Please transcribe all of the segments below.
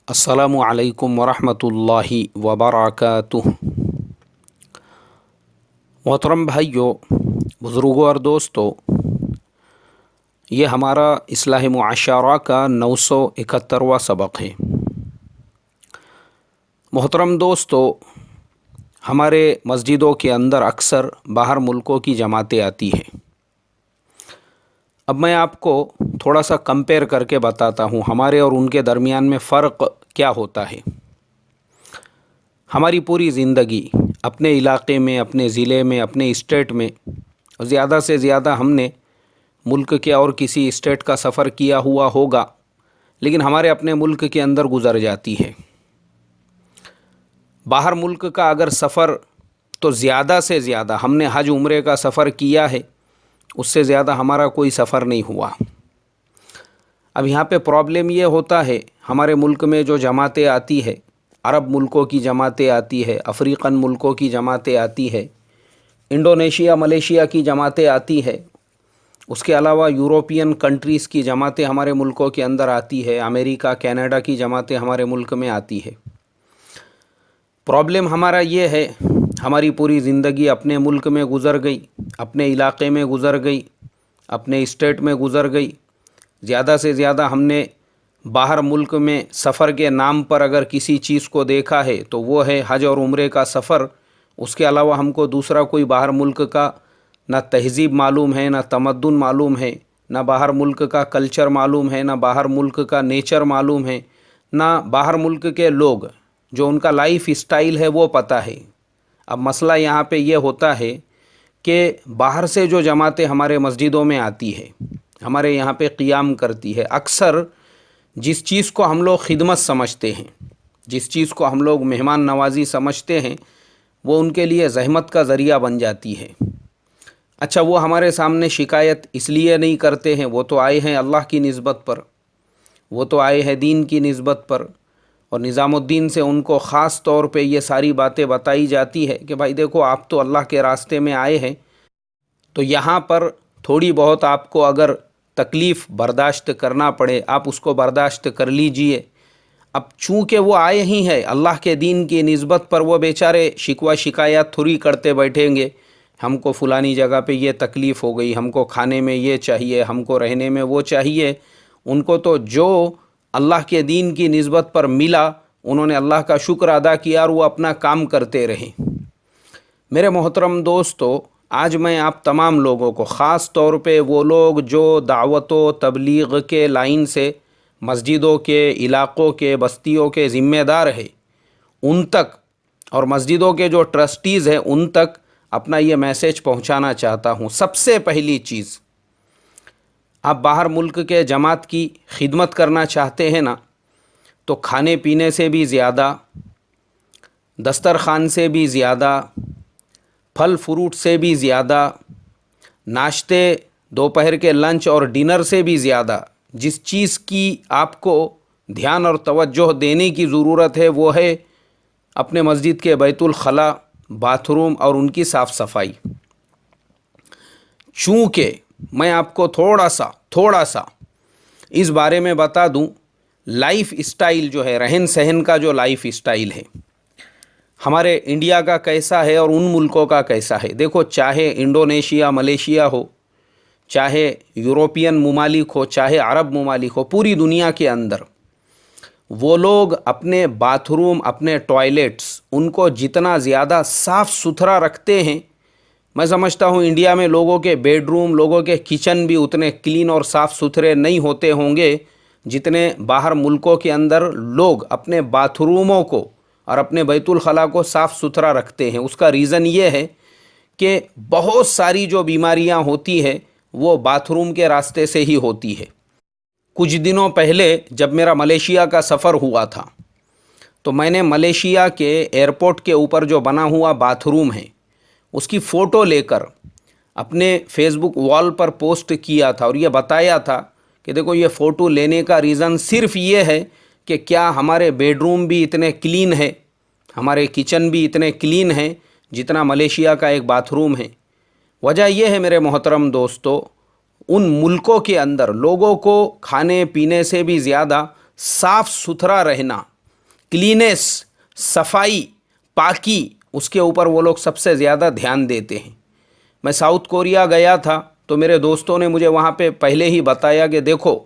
अस्सलामु अलैकुम वरहमतुल्लाहि वबरकातुह। मोहतरम भाइयों, बुज़ुर्गों और दोस्तों, ये हमारा इस्लाह मुआशरा का 971वां सबक है। मोहतरम दोस्तों, हमारे मस्जिदों के अंदर अक्सर बाहर मुल्कों की जमातें आती हैं। अब मैं आपको थोड़ा सा कंपेयर करके बताता हूँ हमारे और उनके दरमियान में फ़र्क क्या होता है। हमारी पूरी ज़िंदगी अपने इलाक़े में, अपने ज़िले में, अपने स्टेट में ज़्यादा से ज़्यादा हमने मुल्क के और किसी स्टेट का सफ़र किया हुआ होगा, लेकिन हमारे अपने मुल्क के अंदर गुज़र जाती है। बाहर मुल्क का अगर सफ़र तो ज़्यादा से ज़्यादा हमने हज उम्रे का सफ़र किया है, उससे ज़्यादा हमारा कोई सफ़र नहीं हुआ। अब यहाँ पे प्रॉब्लम ये होता है, हमारे मुल्क में जो जमातें आती है, अरब मुल्कों की जमातें आती है, अफ्रीकन मुल्कों की जमातें आती है, इंडोनेशिया मलेशिया की जमातें आती है, उसके अलावा यूरोपियन कंट्रीज़ की जमातें हमारे मुल्कों के अंदर आती है, अमेरिका कनाडा की जमातें हमारे मुल्क में आती है। प्रॉब्लम हमारा ये है, हमारी पूरी ज़िंदगी अपने मुल्क में गुज़र गई, अपने इलाक़े में गुज़र गई, अपने स्टेट में गुज़र गई। ज़्यादा से ज़्यादा हमने बाहर मुल्क में सफ़र के नाम पर अगर किसी चीज़ को देखा है तो वो है हज और उम्रे का सफ़र। उसके अलावा हमको दूसरा कोई बाहर मुल्क का ना तहज़ीब मालूम है, ना तमद्दुन मालूम है, ना बाहर मुल्क का कल्चर मालूम है, ना बाहर मुल्क का नेचर मालूम है, ना बाहर मुल्क के लोग जो उनका लाइफ स्टाइल है वो पता है। अब मसला यहाँ पे ये होता है कि बाहर से जो जमातें हमारे मस्जिदों में आती है, हमारे यहाँ पे क़ियाम करती है, अक्सर जिस चीज़ को हम लोग खिदमत समझते हैं, जिस चीज़ को हम लोग मेहमान नवाजी समझते हैं, वो उनके लिए ज़हमत का ज़रिया बन जाती है। अच्छा, वो हमारे सामने शिकायत इसलिए नहीं करते हैं, वो तो आए हैं अल्लाह की निस्बत पर, वो तो आए हैं दीन की निस्बत पर, और निज़ामुद्दीन से उनको ख़ास तौर पे ये सारी बातें बताई जाती है कि भाई देखो, आप तो अल्लाह के रास्ते में आए हैं, तो यहाँ पर थोड़ी बहुत आपको अगर तकलीफ़ बर्दाश्त करना पड़े, आप उसको बर्दाश्त कर लीजिए। अब चूँकि वो आए ही हैं अल्लाह के दीन की निस्बत पर, वो बेचारे शिकवा शिकायत थोड़ी करते बैठेंगे, हमको फ़लानी जगह पे ये तकलीफ़ हो गई, हमको खाने में ये चाहिए, हमको रहने में वो चाहिए। उनको तो जो अल्लाह के दीन की निस्बत पर मिला, उन्होंने अल्लाह का शुक्र अदा किया और वो अपना काम करते रहे। मेरे मोहतरम दोस्तों, आज मैं आप तमाम लोगों को, ख़ास तौर पे वो लोग जो दावत व तबलीग के लाइन से मस्जिदों के, इलाक़ों के, बस्तियों के ज़िम्मेदार है, उन तक, और मस्जिदों के जो ट्रस्टीज़ हैं उन तक अपना ये मैसेज पहुंचाना चाहता हूं। सबसे पहली चीज़, आप बाहर मुल्क के जमात की खिदमत करना चाहते हैं ना, तो खाने पीने से भी ज़्यादा, दस्तरखान से भी ज़्यादा, फल फ्रूट से भी ज़्यादा, नाश्ते, दोपहर के लंच और डिनर से भी ज़्यादा जिस चीज़ की आपको ध्यान और तवज्जो देने की ज़रूरत है, वो है अपने मस्जिद के बैतुल खला, बाथरूम और उनकी साफ़ सफाई। चूँकि मैं आपको थोड़ा सा इस बारे में बता दूं, लाइफ स्टाइल जो है, रहन सहन का जो लाइफ स्टाइल है, हमारे इंडिया का कैसा है और उन मुल्कों का कैसा है। देखो, चाहे इंडोनेशिया मलेशिया हो, चाहे यूरोपियन ममालिक हो, चाहे अरब ममालिक हो, पूरी दुनिया के अंदर वो लोग अपने बाथरूम, अपने टॉयलेट्स, उनको जितना ज़्यादा साफ़ सुथरा रखते हैं, मैं समझता हूँ इंडिया में लोगों के बेडरूम, लोगों के किचन भी उतने क्लीन और साफ़ सुथरे नहीं होते होंगे जितने बाहर मुल्कों के अंदर लोग अपने बाथरूमों को और अपने बैतुल खला को साफ़ सुथरा रखते हैं। उसका रीज़न ये है कि बहुत सारी जो बीमारियां होती है वो बाथरूम के रास्ते से ही होती है। कुछ दिनों पहले जब मेरा मलेशिया का सफ़र हुआ था, तो मैंने मलेशिया के एयरपोर्ट के ऊपर जो बना हुआ बाथरूम है उसकी फ़ोटो लेकर अपने फेसबुक वॉल पर पोस्ट किया था और ये बताया था कि देखो, ये फ़ोटो लेने का रीज़न सिर्फ़ ये है कि क्या हमारे बेडरूम भी इतने क्लीन है, हमारे किचन भी इतने क्लीन हैं जितना मलेशिया का एक बाथरूम है। वजह यह है मेरे मोहतरम दोस्तों, उन मुल्कों के अंदर लोगों को खाने पीने से भी ज़्यादा साफ़ सुथरा रहना, क्लीनेस, सफाई, पाकी, उसके ऊपर वो लोग सबसे ज़्यादा ध्यान देते हैं। मैं साउथ कोरिया गया था तो मेरे दोस्तों ने मुझे वहाँ पे पहले ही बताया कि देखो,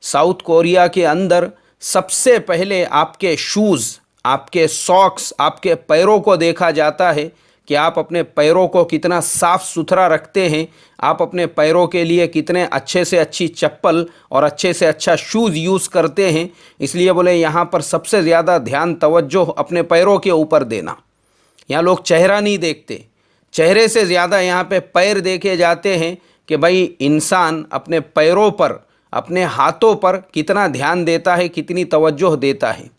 साउथ कोरिया के अंदर सबसे पहले आपके शूज़, आपके सॉक्स, आपके पैरों को देखा जाता है कि आप अपने पैरों को कितना साफ़ सुथरा रखते हैं, आप अपने पैरों के लिए कितने अच्छे से अच्छी चप्पल और अच्छे से अच्छा शूज़ यूज़ करते हैं। इसलिए बोले यहाँ पर सबसे ज़्यादा ध्यान, तवज्जो अपने पैरों के ऊपर देना। यहाँ लोग चेहरा नहीं देखते, चेहरे से ज़्यादा यहाँ पे पैर देखे जाते हैं कि भाई इंसान अपने पैरों पर, अपने हाथों पर कितना ध्यान देता है, कितनी तवज्जो देता है।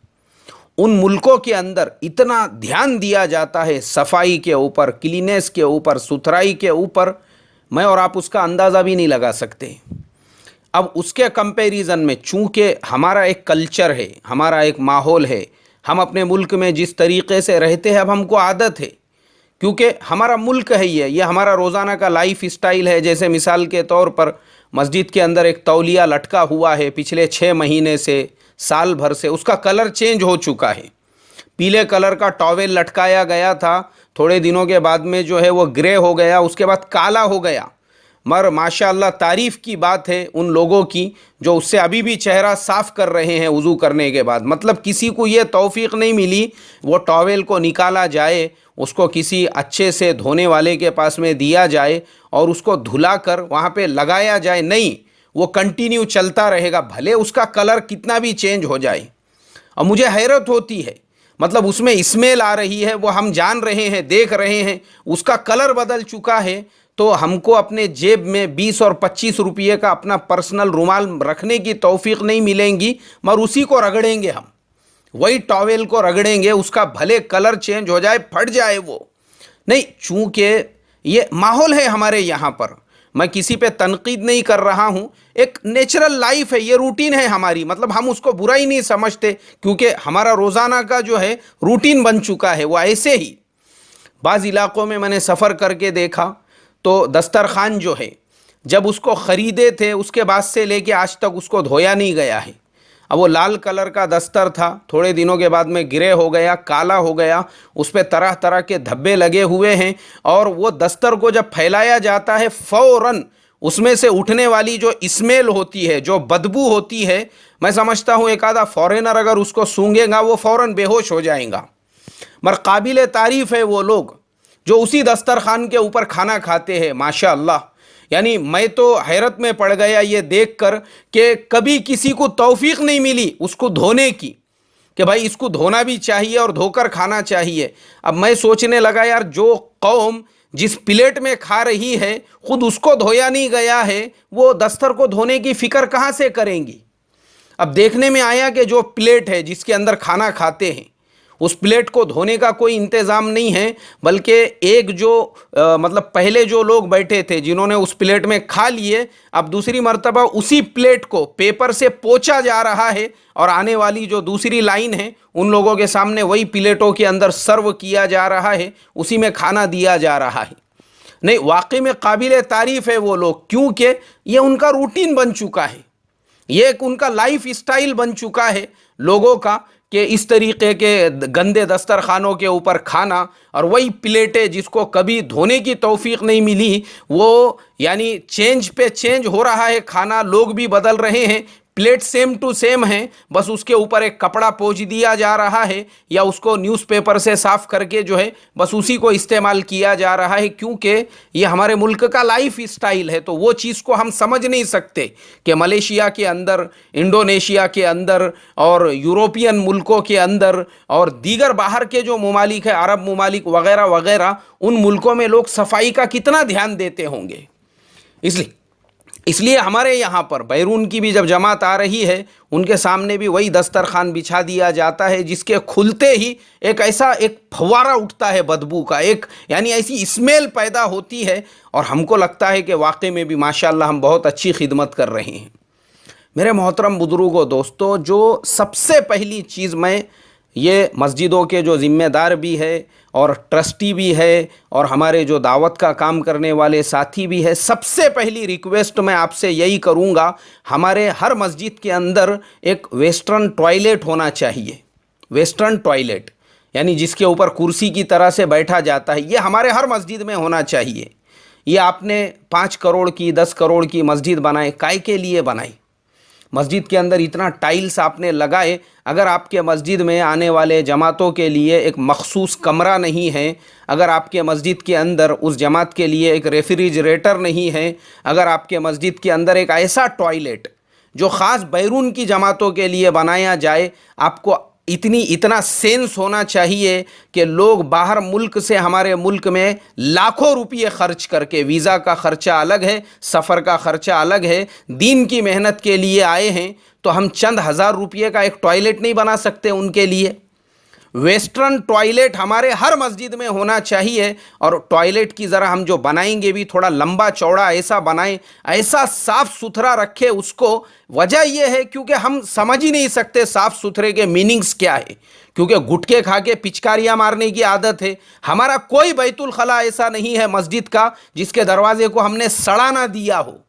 उन मुल्कों के अंदर इतना ध्यान दिया जाता है सफाई के ऊपर, क्लीनेस के ऊपर, सुथराई के ऊपर, मैं और आप उसका अंदाज़ा भी नहीं लगा सकते। अब उसके कंपैरिजन में चूँकि हमारा एक कल्चर है, हमारा एक माहौल है, हम अपने मुल्क में जिस तरीक़े से रहते हैं, अब हमको आदत है, क्योंकि हमारा मुल्क है ये हमारा रोज़ाना का लाइफ स्टाइल है। जैसे मिसाल के तौर पर मस्जिद के अंदर एक तौलिया लटका हुआ है पिछले 6 महीने से, साल भर से, उसका कलर चेंज हो चुका है। पीले कलर का टॉवेल लटकाया गया था, थोड़े दिनों के बाद में जो है वो ग्रे हो गया, उसके बाद काला हो गया। मगर माशाअल्लाह तारीफ़ की बात है उन लोगों की जो उससे अभी भी चेहरा साफ़ कर रहे हैं वज़ू करने के बाद। मतलब किसी को ये तौफ़ीक़ नहीं मिली वो टॉवेल को निकाला जाए, उसको किसी अच्छे से धोने वाले के पास में दिया जाए और उसको धुला कर वहाँ पे लगाया जाए, नहीं, वो कंटिन्यू चलता रहेगा, भले उसका कलर कितना भी चेंज हो जाए। और मुझे हैरत होती है, मतलब उसमें स्मेल आ रही है, वो हम जान रहे हैं, देख रहे हैं, उसका कलर बदल चुका है, तो हमको अपने जेब में 20 और 25 रुपये का अपना पर्सनल रुमाल रखने की तौफीक नहीं मिलेंगी, मगर उसी को रगड़ेंगे हम, वही टॉवेल को रगड़ेंगे, उसका भले कलर चेंज हो जाए, फट जाए वो नहीं। चूँकि ये माहौल है हमारे यहाँ पर, मैं किसी पे तनकीद नहीं कर रहा हूँ, एक नेचुरल लाइफ है, ये रूटीन है हमारी, मतलब हम उसको बुरा ही नहीं समझते, क्योंकि हमारा रोज़ाना का जो है रूटीन बन चुका है वो ऐसे ही। बाज़ इलाक़ों में मैंने सफ़र करके देखा तो दस्तरखान जो है, जब उसको ख़रीदे थे उसके बाद से लेके आज तक उसको धोया नहीं गया है। अब वो लाल कलर का दस्तर था, थोड़े दिनों के बाद में ग्रे हो गया, काला हो गया, उस पर तरह तरह के धब्बे लगे हुए हैं, और वो दस्तर को जब फैलाया जाता है फ़ौरन उसमें से उठने वाली जो स्मेल होती है, जो बदबू होती है, मैं समझता हूँ एक आधा फॉरेनर अगर उसको सूंघेगा वो फ़ौरन बेहोश हो जाएगा। मगर काबिल तारीफ़ है वो लोग जो उसी दस्तरखान के ऊपर खाना खाते हैं, माशाअल्लाह। यानी मैं तो हैरत में पड़ गया ये देखकर कि कभी किसी को तौफीक नहीं मिली उसको धोने की, कि भाई इसको धोना भी चाहिए और धोकर खाना चाहिए। अब मैं सोचने लगा यार, जो कौम जिस प्लेट में खा रही है खुद उसको धोया नहीं गया है, वो दस्तर को धोने की फ़िक्र कहाँ से करेंगी। अब देखने में आया कि जो प्लेट है जिसके अंदर खाना खाते हैं उस प्लेट को धोने का कोई इंतज़ाम नहीं है, बल्कि एक जो मतलब पहले जो लोग बैठे थे जिन्होंने उस प्लेट में खा लिए, अब दूसरी मर्तबा उसी प्लेट को पेपर से पोंछा जा रहा है और आने वाली जो दूसरी लाइन है उन लोगों के सामने वही प्लेटों के अंदर सर्व किया जा रहा है, उसी में खाना दिया जा रहा है। नहीं, वाकई में काबिल तारीफ़ है वो लोग, क्योंकि ये उनका रूटीन बन चुका है, ये एक उनका लाइफ स्टाइल बन चुका है लोगों का, कि इस तरीके के गंदे दस्तरखानों के ऊपर खाना, और वही प्लेटें जिसको कभी धोने की तौफीक नहीं मिली, वो यानी चेंज पे चेंज हो रहा है खाना, लोग भी बदल रहे हैं, प्लेट सेम टू सेम है, बस उसके ऊपर एक कपड़ा पोंछ दिया जा रहा है या उसको न्यूज़पेपर से साफ़ करके जो है बस उसी को इस्तेमाल किया जा रहा है, क्योंकि ये हमारे मुल्क का लाइफ स्टाइल है। तो वो चीज़ को हम समझ नहीं सकते कि मलेशिया के अंदर, इंडोनेशिया के अंदर और यूरोपियन मुल्कों के अंदर और दीगर बाहर के जो ममालिक है, अरब ममालिक वगैरह वगैरह, उन मुल्कों में लोग सफाई का कितना ध्यान देते होंगे। इसलिए हमारे यहाँ पर बैरून की भी जब जमात आ रही है उनके सामने भी वही दस्तरखान बिछा दिया जाता है, जिसके खुलते ही एक ऐसा एक फव्वारा उठता है बदबू का, एक यानी ऐसी स्मेल पैदा होती है, और हमको लगता है कि वाकई में भी माशाअल्लाह हम बहुत अच्छी खिदमत कर रहे हैं। मेरे मोहतरम बुजुर्गों, दोस्तों, जो सबसे पहली चीज़ मैं ये मस्जिदों के जो ज़िम्मेदार भी है और ट्रस्टी भी है और हमारे जो दावत का काम करने वाले साथी भी है, सबसे पहली रिक्वेस्ट मैं आपसे यही करूँगा, हमारे हर मस्जिद के अंदर एक वेस्टर्न टॉयलेट होना चाहिए। वेस्टर्न टॉयलेट, यानी जिसके ऊपर कुर्सी की तरह से बैठा जाता है, ये हमारे हर मस्जिद में होना चाहिए। ये आपने 5 करोड़ की 10 करोड़ की मस्जिद बनाए, काय के लिए बनाई? मस्जिद के अंदर इतना टाइल्स आपने लगाए, अगर आपके मस्जिद में आने वाले जमातों के लिए एक मखसूस कमरा नहीं है, अगर आपके मस्जिद के अंदर उस जमात के लिए एक रेफ्रिजरेटर नहीं है, अगर आपके मस्जिद के अंदर एक ऐसा टॉयलेट जो ख़ास बैरून की जमातों के लिए बनाया जाए, आपको इतना सेंस होना चाहिए कि लोग बाहर मुल्क से हमारे मुल्क में लाखों रुपये खर्च करके, वीज़ा का ख़र्चा अलग है, सफ़र का ख़र्चा अलग है, दीन की मेहनत के लिए आए हैं, तो हम चंद हज़ार रुपये का एक टॉयलेट नहीं बना सकते उनके लिए? वेस्टर्न टॉयलेट हमारे हर मस्जिद में होना चाहिए। और टॉयलेट की ज़रा हम जो बनाएंगे भी थोड़ा लंबा चौड़ा ऐसा बनाएं, ऐसा साफ़ सुथरा रखें उसको। वजह यह है क्योंकि हम समझ ही नहीं सकते साफ़ सुथरे के मीनिंग्स क्या है, क्योंकि गुटके खा के पिचकारियाँ मारने की आदत है। हमारा कोई बैतुल खला ऐसा नहीं है मस्जिद का जिसके दरवाजे को हमने सड़ा ना दिया हो,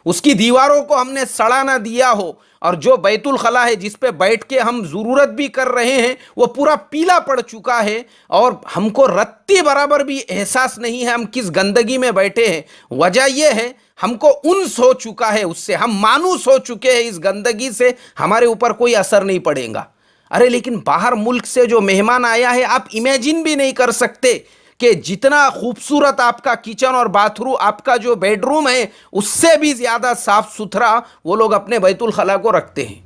उसकी दीवारों को हमने सड़ा ना दिया हो, और जो बैतुल खला है जिस पे बैठ के हम ज़रूरत भी कर रहे हैं वो पूरा पीला पड़ चुका है, और हमको रत्ती बराबर भी एहसास नहीं है हम किस गंदगी में बैठे हैं। वजह यह है हमको उन्स हो चुका है उससे, हम मानूस हो चुके हैं इस गंदगी से, हमारे ऊपर कोई असर नहीं पड़ेगा। अरे लेकिन बाहर मुल्क से जो मेहमान आया है, आप इमेजिन भी नहीं कर सकते कि जितना खूबसूरत आपका किचन और बाथरूम, आपका जो बेडरूम है, उससे भी ज़्यादा साफ़ सुथरा वो लोग अपने बैतुल खला को रखते हैं।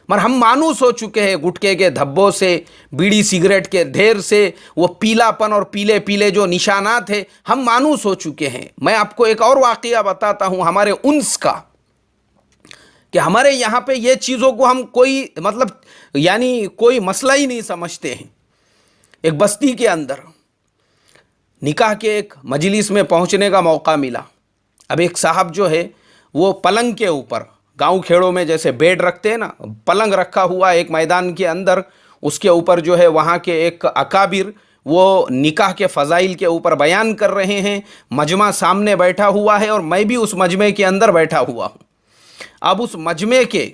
मगर हम मानूस हो चुके हैं गुटके के धब्बों से, बीड़ी सिगरेट के ढेर से, वो पीलापन और पीले पीले जो निशानात है, हम मानूस हो चुके हैं। मैं आपको एक और वाक़या बताता हूँ हमारे उन्स का, कि हमारे यहाँ पे ये चीज़ों को हम कोई मतलब यानी कोई मसला ही नहीं समझते हैं। एक बस्ती के अंदर निकाह के एक मजलिस में पहुंचने का मौका मिला। अब एक साहब जो है वो पलंग के ऊपर, गांव खेड़ों में जैसे बेड रखते हैं ना, पलंग रखा हुआ एक मैदान के अंदर, उसके ऊपर जो है वहाँ के एक अकाबिर वो निकाह के फ़ज़ाइल के ऊपर बयान कर रहे हैं। मजमा सामने बैठा हुआ है और मैं भी उस मजमे के अंदर बैठा हुआ हूँ। अब उस मजमे के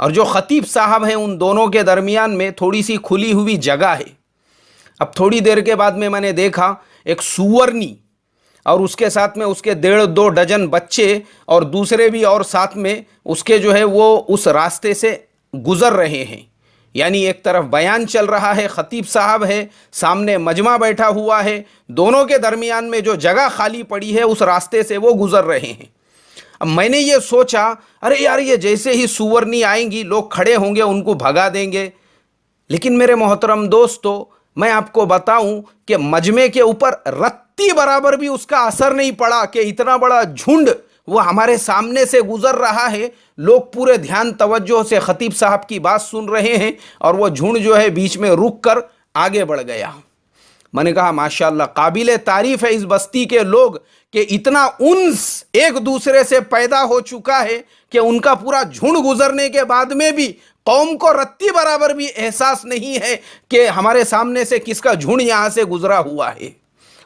और जो ख़तीब साहब हैं उन दोनों के दरमियान में थोड़ी सी खुली हुई जगह है। अब थोड़ी देर के बाद में मैंने देखा एक सुअरनी और उसके साथ में उसके 1.5-2 डजन बच्चे और दूसरे भी और साथ में उसके जो है वो उस रास्ते से गुज़र रहे हैं। यानी एक तरफ बयान चल रहा है, ख़तीब साहब है, सामने मजमा बैठा हुआ है, दोनों के दरमियान में जो जगह खाली पड़ी है उस रास्ते से वो गुज़र रहे हैं। अब मैंने ये सोचा, अरे यार ये जैसे ही सुअरनी आएंगी लोग खड़े होंगे, उनको भगा देंगे। लेकिन मेरे मोहतरम दोस्तों, मैं आपको बताऊं कि मजमे के ऊपर रत्ती बराबर भी उसका असर नहीं पड़ा कि इतना बड़ा झुंड वो हमारे सामने से गुजर रहा है। लोग पूरे ध्यान तवज्जो से ख़तीब साहब की बात सुन रहे हैं और वो झुंड जो है बीच में रुक कर आगे बढ़ गया। मैंने कहा माशाअल्लाह, काबिल तारीफ़ है इस बस्ती के लोग कि इतना उन्स एक दूसरे से पैदा हो चुका है कि उनका पूरा झुंड गुजरने के बाद में भी कौम को रत्ती बराबर भी एहसास नहीं है कि हमारे सामने से किसका झुंड यहाँ से गुजरा हुआ है।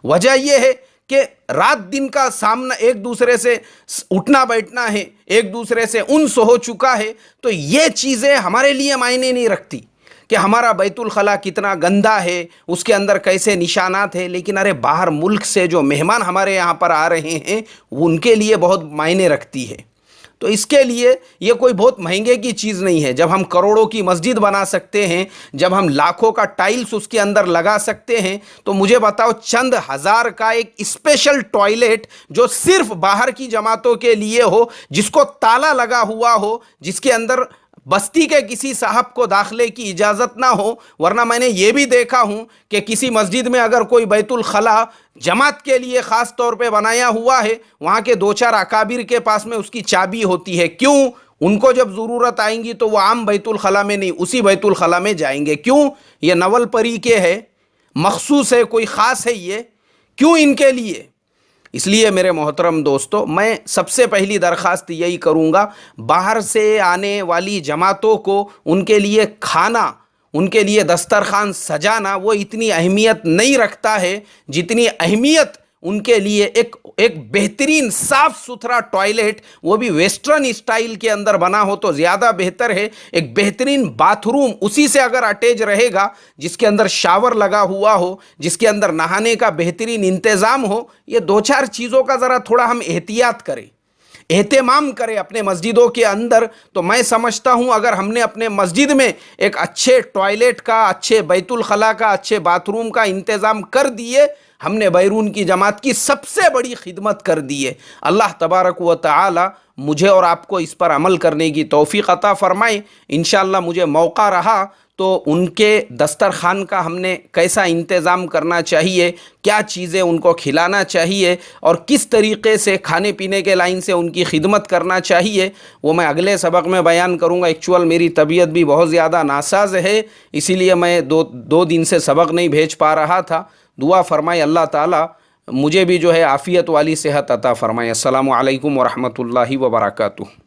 वजह यह है कि रात दिन का सामना, एक दूसरे से उठना बैठना है, एक दूसरे से उन्स हो चुका है। तो ये चीज़ें हमारे लिए मायने नहीं रखती कि हमारा बैतुल खला कितना गंदा है, उसके अंदर कैसे निशानात है। लेकिन अरे बाहर मुल्क से जो मेहमान हमारे यहाँ पर आ रहे हैं उनके लिए बहुत मायने रखती है। तो इसके लिए ये कोई बहुत महंगे की चीज़ नहीं है। जब हम करोड़ों की मस्जिद बना सकते हैं, जब हम लाखों का टाइल्स उसके अंदर लगा सकते हैं, तो मुझे बताओ चंद हज़ार का एक स्पेशल टॉयलेट जो सिर्फ बाहर की जमातों के लिए हो, जिसको ताला लगा हुआ हो, जिसके अंदर बस्ती के किसी साहब को दाखिले की इजाज़त ना हो। वरना मैंने ये भी देखा हूँ कि किसी मस्जिद में अगर कोई बैतुल खला जमात के लिए ख़ास तौर पे बनाया हुआ है, वहाँ के 2-4 अकाबिर के पास में उसकी चाबी होती है। क्यों? उनको जब ज़रूरत आएंगी तो वो आम बैतुल खला में नहीं, उसी बैतुल खला में जाएंगे। क्यों? ये नवल परी के है, मखसूस है, कोई ख़ास है ये, क्यों इनके लिए? इसलिए मेरे मोहतरम दोस्तों, मैं सबसे पहली दरख्वास्त यही करूँगा, बाहर से आने वाली जमातों को उनके लिए खाना, उनके लिए दस्तरखान सजाना वो इतनी अहमियत नहीं रखता है जितनी अहमियत ان کے لیے ایک بہترین صاف ستھرا ٹوائلٹ، وہ بھی ویسٹرن اسٹائل کے اندر بنا ہو تو زیادہ بہتر ہے. ایک بہترین باتھ روم اسی سے اگر اٹیچ رہے گا، جس کے اندر شاور لگا ہوا ہو، جس کے اندر نہانے کا بہترین انتظام ہو. یہ دو چار چیزوں کا ذرا تھوڑا ہم احتیاط کریں، اہتمام کریں اپنے مسجدوں کے اندر. تو میں سمجھتا ہوں اگر ہم نے اپنے مسجد میں ایک اچھے ٹوائلٹ کا، اچھے بیت الخلاء کا، اچھے باتھ روم کا انتظام کر دیے، ہم نے بیرون کی جماعت کی سب سے بڑی خدمت کر دی ہے. اللہ تبارک و تعالی مجھے اور آپ کو اس پر عمل کرنے کی توفیق عطا فرمائے. انشاءاللہ مجھے موقع رہا تو ان کے دسترخوان کا ہم نے کیسا انتظام کرنا چاہیے، کیا چیزیں ان کو کھلانا چاہیے، اور کس طریقے سے کھانے پینے کے لائن سے ان کی خدمت کرنا چاہیے، وہ میں اگلے سبق میں بیان کروں گا. ایکچوئل میری طبیعت بھی بہت زیادہ ناساز ہے، اسی لیے میں دو دن سے سبق نہیں بھیج پا رہا تھا. دعا فرمائے اللہ تعالی مجھے بھی جو ہے عافیت والی صحت عطا فرمائے. السلام علیکم ورحمۃ اللہ وبرکاتہ.